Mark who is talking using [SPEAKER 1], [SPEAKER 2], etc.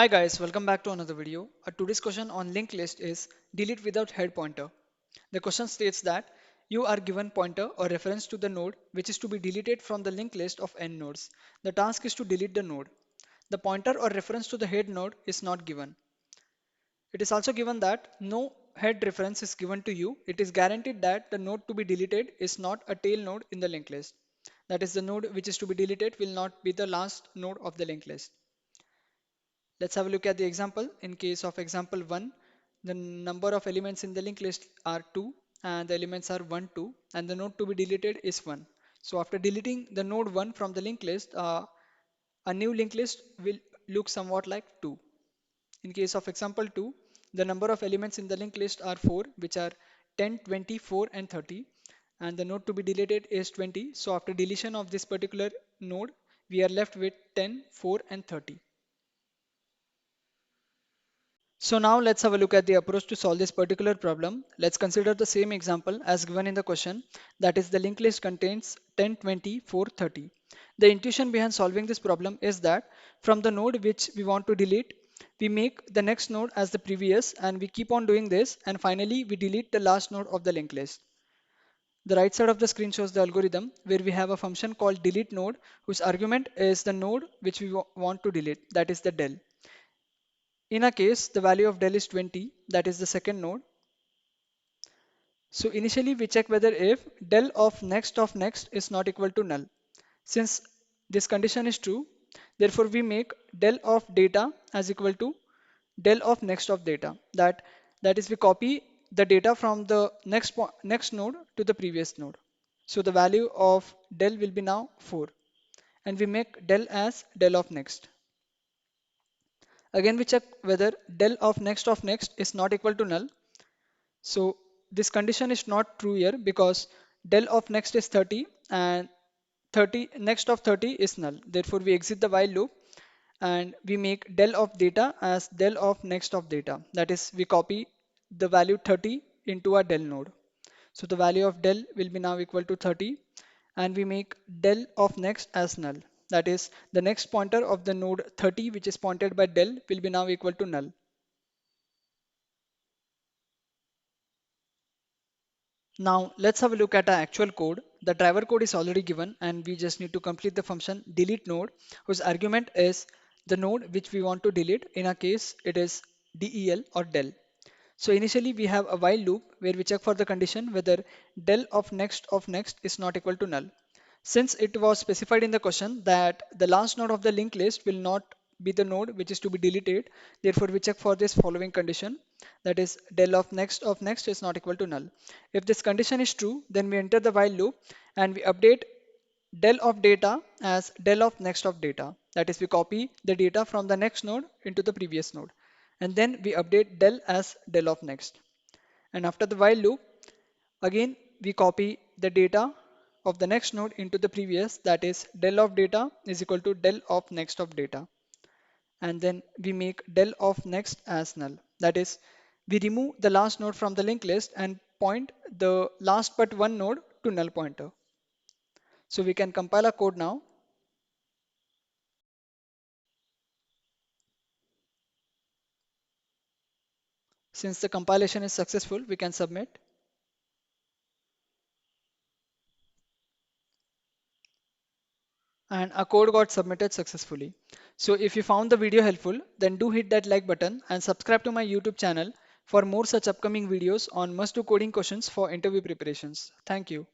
[SPEAKER 1] Hi guys, welcome back to another video. Today's question on linked list is delete without head pointer. The question states that you are given pointer or reference to the node which is to be deleted from the linked list of n nodes. The task is to delete the node. The pointer or reference to the head node is not given. It is also given that no head reference is given to you. It is guaranteed that the node to be deleted is not a tail node in the linked list. That is, the node which is to be deleted will not be the last node of the linked list. Let's have a look at the example. In case of example 1, the number of elements in the linked list are 2 and the elements are 1, 2 and the node to be deleted is 1. So after deleting the node 1 from the linked list, a new linked list will look somewhat like 2. In case of example 2, the number of elements in the linked list are 4, which are 10, 20, 4 and 30 and the node to be deleted is 20. So after deletion of this particular node, we are left with 10, 4 and 30. So now let's have a look at the approach to solve this particular problem. Let's consider the same example as given in the question, that is the linked list contains 10, 20, 4, 30. The intuition behind solving this problem is that from the node which we want to delete, we make the next node as the previous and we keep on doing this and finally we delete the last node of the linked list. The right side of the screen shows the algorithm where we have a function called delete node whose argument is the node which we want to delete, that is the del. In a case, the value of del is 20, that is the second node. So initially we check whether if del of next is not equal to null. Since this condition is true, therefore we make del of data as equal to del of data. That is, we copy the data from the next node to the previous node. So the value of del will be now 4 and we make del as del of next. Again we check whether del of next is not equal to null. So this condition is not true here because del of next is 30 and 30 next of 30 is null. Therefore we exit the while loop and we make del of data as del of next of data. That is, we copy the value 30 into our del node. So the value of del will be now equal to 30 and we make del of next as null. That is, the next pointer of the node 30 which is pointed by del will be now equal to null. Now let's have a look at our actual code. The driver code is already given and we just need to complete the function delete node whose argument is the node which we want to delete. In our case it is del or del. So initially we have a while loop where we check for the condition whether del of next is not equal to null. Since it was specified in the question that the last node of the linked list will not be the node which is to be deleted, therefore we check for this following condition, that is del of next is not equal to null. If this condition is true, then we enter the while loop and we update del of data as del of next of data. That is, we copy the data from the next node into the previous node and then we update del as del of next. And after the while loop, again, we copy the data of the next node into the previous, that is del of data is equal to del of next of data. And then we make del of next as null. That is, we remove the last node from the linked list and point the last but one node to null pointer. So we can compile our code now. Since the compilation is successful, we can submit. And our code got submitted successfully. So if you found the video helpful, then do hit that like button and subscribe to my YouTube channel for more such upcoming videos on must do coding questions for interview preparations. Thank you.